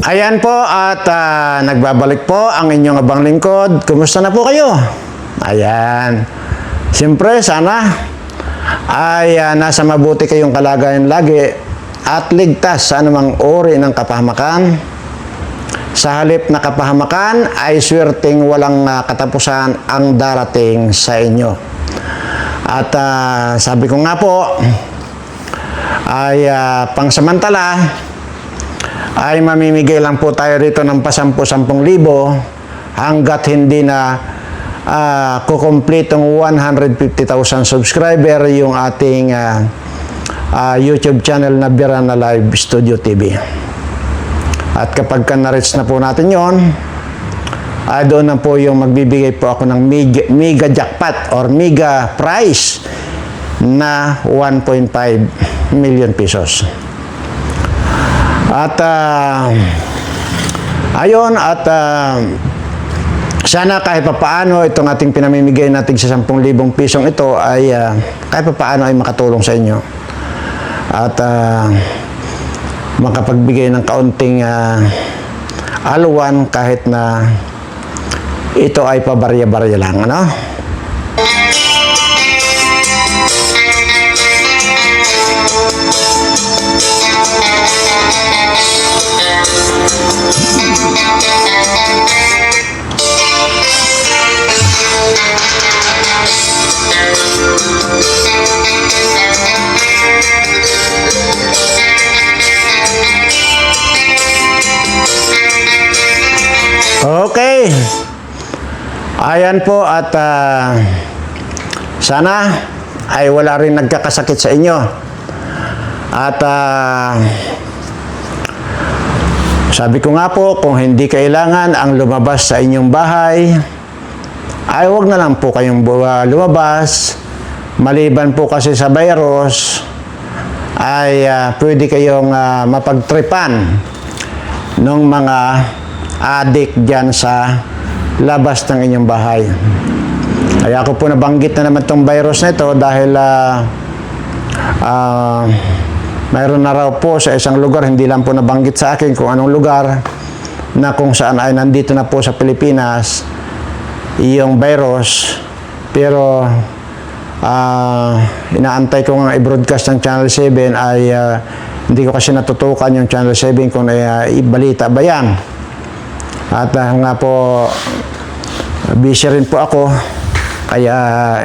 Ayan po at nagbabalik po ang inyong abang lingkod. Kumusta na po kayo? Ayan. Siyempre, sana ay nasa mabuti kayong kalagayan lagi at ligtas sa anumang uri ng kapahamakan. Sa halip na kapahamakan ay swerteng walang katapusan ang darating sa inyo. At sabi ko nga po, ay pangsamantala, ay mamimigay lang po tayo rito ng pa-10,000 hanggat hindi na kukumpletong 150,000 subscriber yung ating YouTube channel na Birana Live Studio TV. At kapag na-reach na po natin yon, doon na po yung magbibigay po ako ng mega jackpot or mega prize na 1.5 million pesos. At ayon at sana kahit papaano itong ating pinamimigay natin sa 10,000 pisong ito ay kahit papaano ay makatulong sa inyo. At makapagbigay ng kaunting alwan kahit na ito ay pabarya-barya lang, ano? Okay. Ayan po at sana ay wala rin nagkakasakit sa inyo. At sabi ko nga po, kung hindi kailangan ang lumabas sa inyong bahay, ay huwag na lang po kayong lumabas. Maliban po kasi sa virus, ay pwede kayong mapagtripan ng mga adik dyan sa labas ng inyong bahay. Kaya ako po nabanggit na naman itong virus na ito dahil mayroon na raw po sa isang lugar, hindi lang po nabanggit sa akin kung anong lugar, na kung saan ay nandito na po sa Pilipinas yung virus. Pero inaantay ko nga i-broadcast ng Channel 7 ay hindi ko kasi natutukan yung Channel 7 kung ibalita ba yan. At nga po busy rin po ako, kaya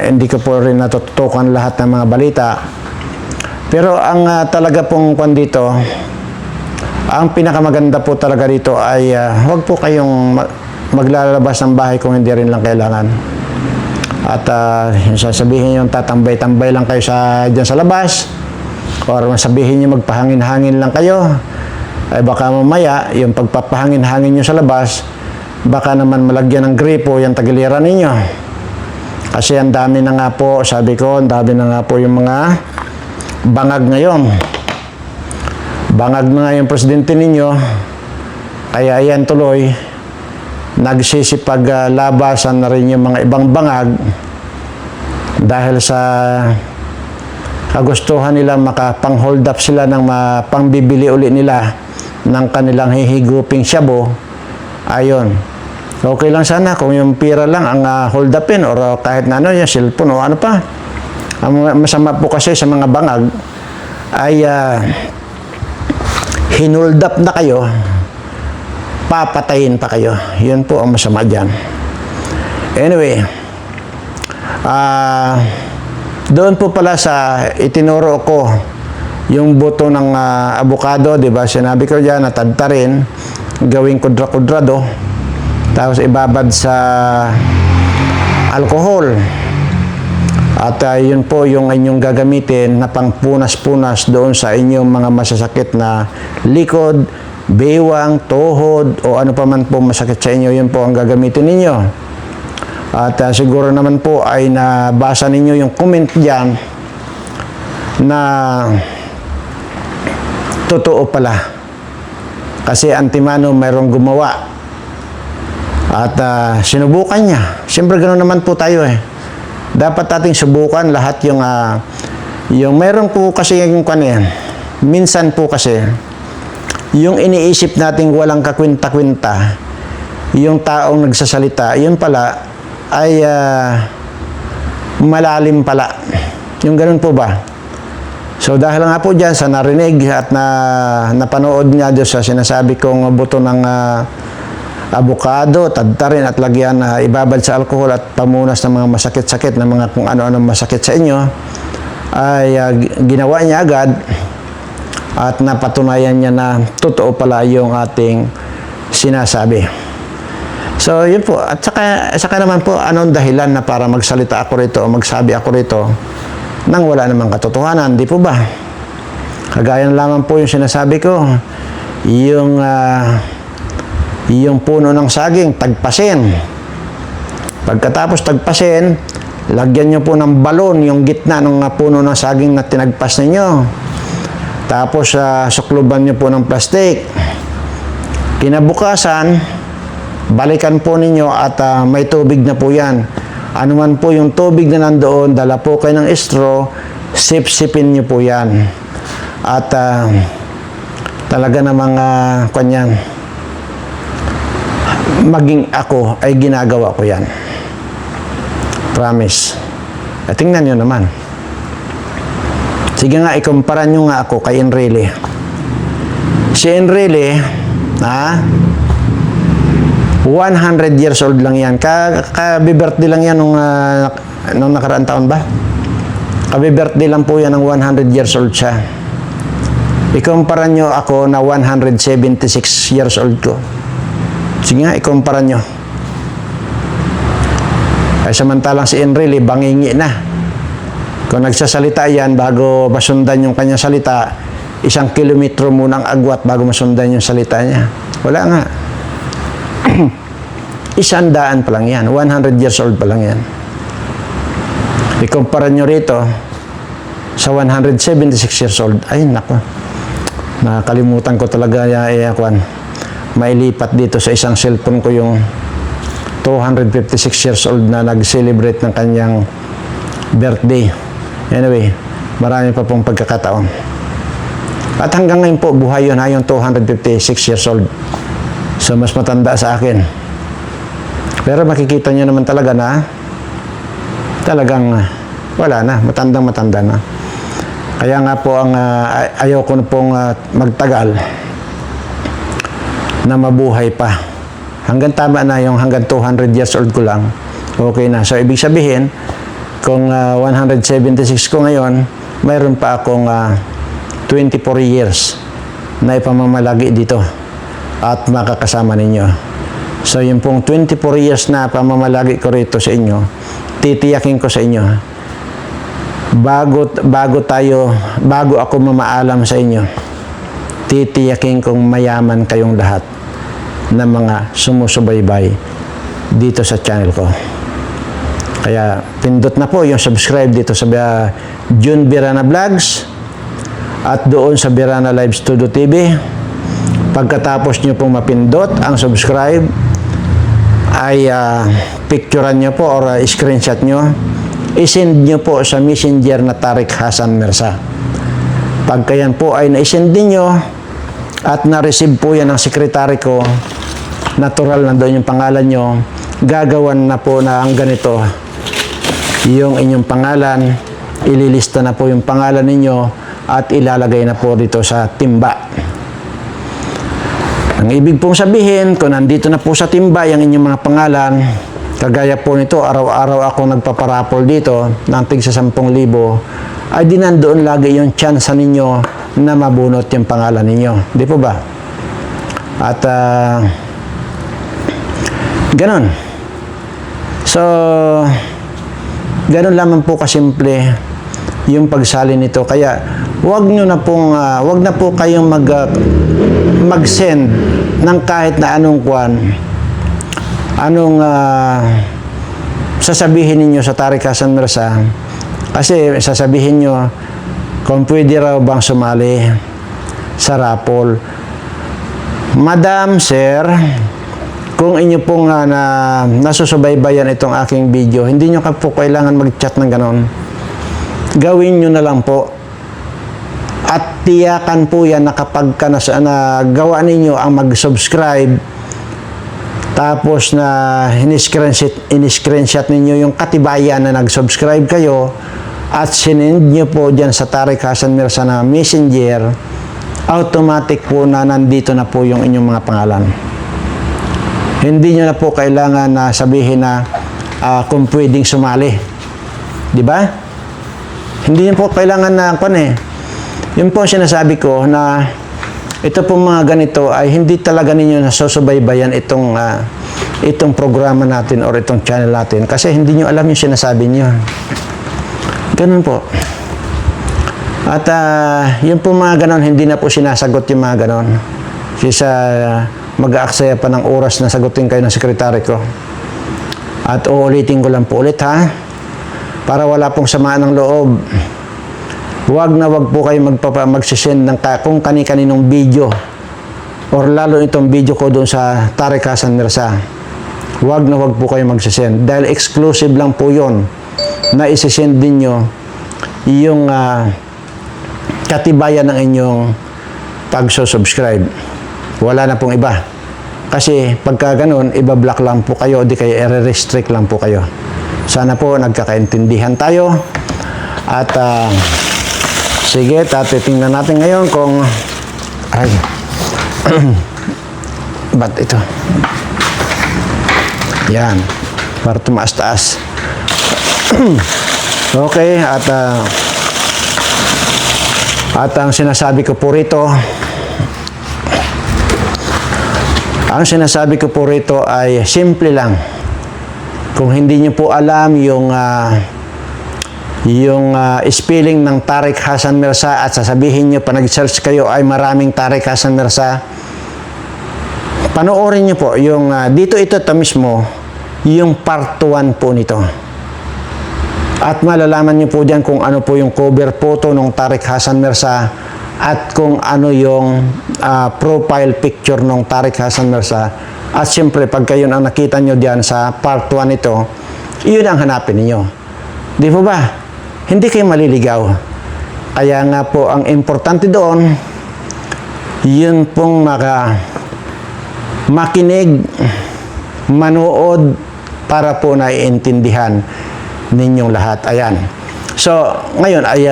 hindi ko po rin natutukan lahat ng mga balita. Pero ang talaga pong kwan dito, ang pinakamaganda po talaga dito ay huwag po kayong maglalabas ng bahay kung hindi rin lang kailangan. At sasabihin yung tatambay-tambay lang kayo dyan sa labas, or sabihin nyo magpahangin-hangin lang kayo, ay baka mamaya yung pagpapahangin-hangin nyo sa labas, baka naman malagyan ng gripo yung tagiliran ninyo. Kasi ang dami na nga po, sabi ko, ang dami na nga po yung mga bangag ngayon. Bangag na nga yung presidente ninyo, kaya ayan tuloy, nagsisipaglabasan na rin yung mga ibang bangag dahil sa kagustuhan nila makapang-hold up sila ng pangbibili uli nila ng kanilang hihiguping shabu. Ayon, okay lang sana kung yung pira lang ang hold upin or kahit na ano, yung cellphone o ano pa. Ang masama po kasi sa mga bangag ay hinold up na kayo, papatayin pa kayo. Yun po ang masama dyan. Anyway, doon po pala sa itinuro ko yung buto ng avocado, di ba? Sinabi ko dyan, natadtarin, gawing kudra-kudrado, tapos ibabad sa alcohol. At yun po yung inyong gagamitin na pangpunas-punas doon sa inyong mga masasakit na likod, bewang, tuhod, o ano pa man po masakit sa inyo, yun po ang gagamitin ninyo. At siguro naman po ay nabasa ninyo yung comment dyan na totoo pala. Kasi antimano mayroong gumawa. At sinubukan niya. Siyempre ganoon naman po tayo eh. Dapat ating subukan lahat yung mayroon po kasi yung minsan po kasi yung iniisip nating walang kakwinta-kwinta, yung taong nagsasalita, yun pala ay malalim pala. Yung ganun po ba? So dahil nga po dyan sa narinig at napanood niya doon sa sinasabi kong buto ng abukado, tadtarin at lagyan ibabad sa alcohol at pamunas ng mga masakit-sakit na mga kung ano-ano masakit sa inyo, ay ginawa niya agad at napatunayan niya na totoo pala yung ating sinasabi. So yun po, at saka naman po, anong dahilan na para magsalita ako rito o magsabi ako rito nang wala namang katotohanan, di po ba? Kagaya lamang po yung sinasabi ko, yung puno ng saging, tagpasin. Pagkatapos tagpasin, lagyan nyo po ng balon yung gitna ng puno ng saging na tinagpas ninyo. Tapos sukluban nyo po ng plastik. Kinabukasan, balikan po ninyo at may tubig na po yan. Ano man po yung tubig na nandoon, dala po kayo ng straw, sip-sipin nyo po yan. At talaga namang kanyan, maging ako ay ginagawa ko yan. Promise. At tingnan nyo naman. Sige nga, ikumpara nyo nga ako kay Enrile. Si Enrile, 100 years old lang yan. Ka-birthday lang yan nung nakaraang taon ba? Ka-birthday lang po yan ng 100 years old siya. Ikumpara nyo ako na 176 years old ko. Sige nga, ikumpara nyo. Ay samantalang si Enrile, bangingi na. Kung nagsasalita yan, bago masundan yung kanyang salita, 1 kilometro munang agwat bago masundan yung salita niya. Wala nga. 100 pa lang yan. 100 years old pa lang yan. Ikumpara nyo rito sa 176 years old. Ay, nako. Nakalimutan ko talaga mailipat dito sa isang cellphone ko yung 256 years old na nag-celebrate ng kanyang birthday. Anyway, marami pa pong pagkakataon. At hanggang ngayon po, buhay yun yung 256 years old. So, mas matanda sa akin. Pero makikita nyo naman talaga na talagang wala na, matandang-matanda na. Kaya nga po, ayaw ko na pong magtagal na mabuhay pa. Hanggang tama na yung hanggang 200 years old ko lang, okay na. So, ibig sabihin, kung 176 ko ngayon, mayroon pa akong 24 years na ipamamalagi dito at makakasama ninyo. So, yung pong 24 years na pamamalagi ko rito sa inyo, titiyakin ko sa inyo, bago ako mamaalam sa inyo, titiyakin kong mayaman kayong lahat ng mga sumusubaybay dito sa channel ko. Kaya, pindot na po yung subscribe dito sa June Birana Vlogs at doon sa Birana Live Studio TV. Pagkatapos nyo pong mapindot ang subscribe, ay picturean nyo po or screenshot nyo, isend nyo po sa messenger na Tarik Hasan Mirza. Pagka yan po ay na-send ninyo at na-receive po yan ng sekretary ko, natural na doon yung pangalan nyo, gagawan na po na ang ganito yung inyong pangalan, ililista na po yung pangalan ninyo at ilalagay na po dito sa timba. Ang ibig pong sabihin, kung nandito na po sa timba yung inyong mga pangalan, kagaya po nito, araw-araw ako nagpaparapol dito ng tig sa 10,000, ay di nandoon lagi yung chance ninyo na mabunot yung pangalan ninyo. Di po ba? At ganon. So, ganon lamang po kasimple yung pagsali nito. Kaya, wag na po kayong mag-send ng kahit na anong sasabihin ninyo sa Tarik Hasan Mirza. Kasi sasabihin nyo kung pwede raw bang sumali sa raffle. Madam, sir, kung inyo pong nasusubaybayan itong aking video, hindi nyo po kailangan mag-chat ng ganon. Gawin nyo na lang po At tiyakan po yan na kapag gawa ninyo ang mag-subscribe, tapos na in-screenshot ninyo yung katibayan na nag-subscribe kayo at sinend nyo po dyan sa Tareq Hassan Mirza na messenger, automatic po na nandito na po yung inyong mga pangalan. Hindi nyo na po kailangan na sabihin na kung pwedeng sumali. Di ba? Hindi nyo po kailangan na yun po ang sinasabi ko na ito po mga ganito ay hindi talaga ninyo nasusubaybayan itong programa natin or itong channel natin kasi hindi nyo alam yung sinasabi nyo. Ganun po. At yun po mga ganon, hindi na po sinasagot yung mga ganon. Kasi mag-aaksaya pa ng oras na sagutin kayo ng sekretary ko. At uulitin ko lang po ulit ha, para wala pong samaan ng loob. Wag po kayo magsisend ng kung kani-kaninong video or lalo itong video ko doon sa Tareq Hassan Mirza. Wag po kayo magsisend dahil exclusive lang po yon na isisend din nyo yung katibayan ng inyong pag-subscribe. Wala na pong iba. Kasi pagka ganun, iba-block lang po kayo, di kayo i-restrict lang po kayo. Sana po nagkakaintindihan tayo. At sige, titingnan natin ngayon kung ba't ito? Yan. Para tumaas-taas. Okay, at ang sinasabi ko po rito, ay simple lang. Kung hindi niyo po alam yung spelling ng Tareq Hassan Mirza at sasabihin niyo pa nag-search kayo ay maraming Tareq Hassan Mirza, panoorin niyo po yung dito ito mismo yung part 1 po nito. At malalaman niyo po diyan kung ano po yung cover photo ng Tareq Hassan Mirza at kung ano yung profile picture ng Tareq Hassan Mirza. At siyempre pag kayo ang nakita niyo diyan sa part 1 ito, iyon ang hanapin niyo. Di po ba? Hindi kayo maliligaw. Kaya nga po, ang importante doon, yun pong makinig, manood, para po naiintindihan ninyong lahat. Ayan. So, ngayon ay,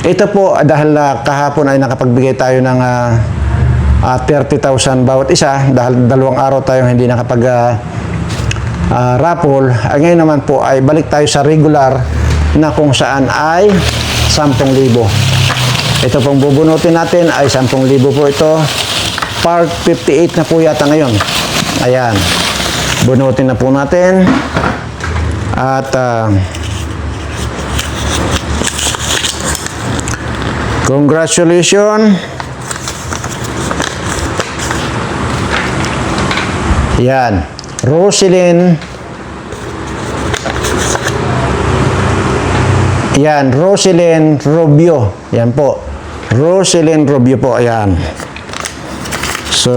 ito po, dahil kahapon ay nakapagbigay tayo ng 30,000 bawat isa, dahil 2 araw tayong hindi raffle. Ngayon naman po ay balik tayo sa regular na kung saan ay 10,000. Ito pong bubunutin natin ay 10,000 po ito. Part 58 na po yata ngayon. Ayan. Bunutin na po natin. At congratulations. Yan. Roselyn. Yan, Roselyn Rubio. Yan po. Roselyn Rubio po. Ayan. So,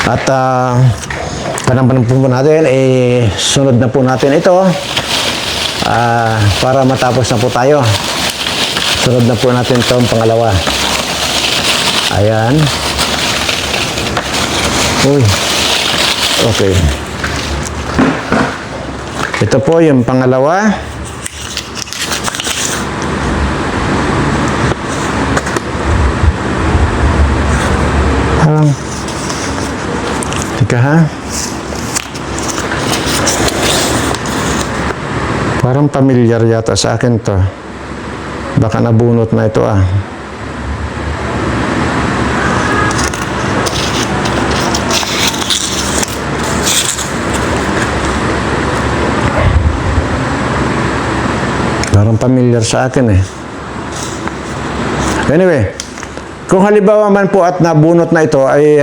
at panang po natin, sunod na po natin ito para matapos na po tayo. Sunod na po natin itong pangalawa. Ayan. Uy. Okay. Ito po yung pangalawa. Teka ha. Parang pamilyar yata sa akin to. Baka nabunot na ito Parang pamilyar sa akin Anyway, kung halimbawa man po at nabunot na ito ay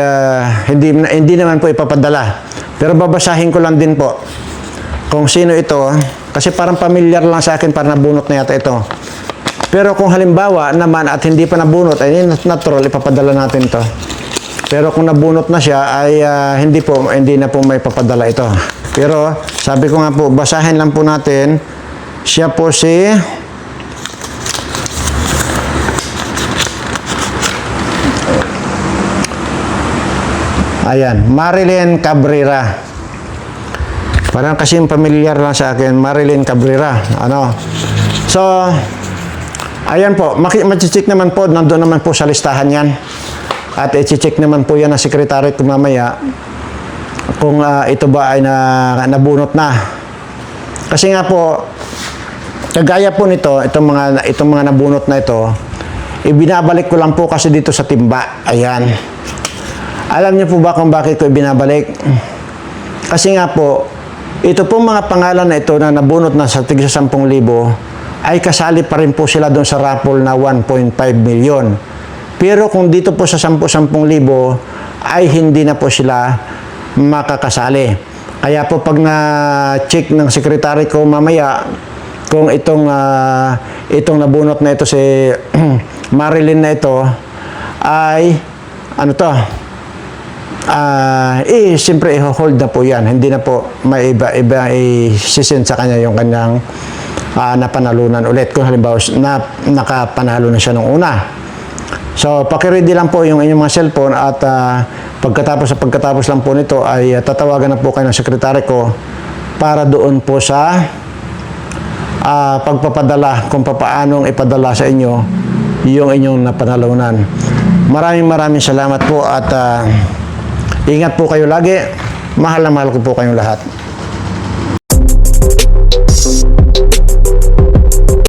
hindi naman po ipapadala. Pero babasahin ko lang din po kung sino ito kasi parang pamilyar lang sa akin para nabunot na yata ito. Pero kung halimbawa naman at hindi pa nabunot ay natural ipapadala natin to. Pero kung nabunot na siya ay hindi na po may papadala ito. Pero sabi ko nga po basahin lang po natin Siya po si Marilyn Cabrera. Parang kasing familiar lang sa akin, Marilyn Cabrera. Ano? So, ayan po, machicheck naman po, nandun naman po sa listahan yan. At i-check naman po yan na sekretary ko mamaya kung ito ba ay nabunot na. Kasi nga po, kagaya po nito, itong mga nabunot na ito, ibinabalik ko lang po kasi dito sa timba. Ayan. Alam niyo po ba kung bakit ko ibinabalik? Kasi nga po, ito pong mga pangalan na ito na nabunot na sa tig 10,000 ay kasali pa rin po sila doon sa raffle na 1.5 million. Pero kung dito po sa 10,000 ay hindi na po sila makakasali. Kaya po pag na-check ng sekretary ko mamaya kung itong nabunot na ito si Marilyn na ito ay ano to? Siyempre i-hold na po yan. Hindi na po may iba i-sisend sa kanya yung kanyang napanalunan ulit. Kung halimbawa nakapanalo na siya nung una. So, pakiready lang po yung inyong mga cellphone at pagkatapos lang po nito ay tatawagan na po kayo ng sekretary ko para doon po sa pagpapadala kung paanong ipadala sa inyo yung inyong napanalunan. Maraming salamat po at ingat po kayo lagi. Mahal na mahal ko po kayong lahat.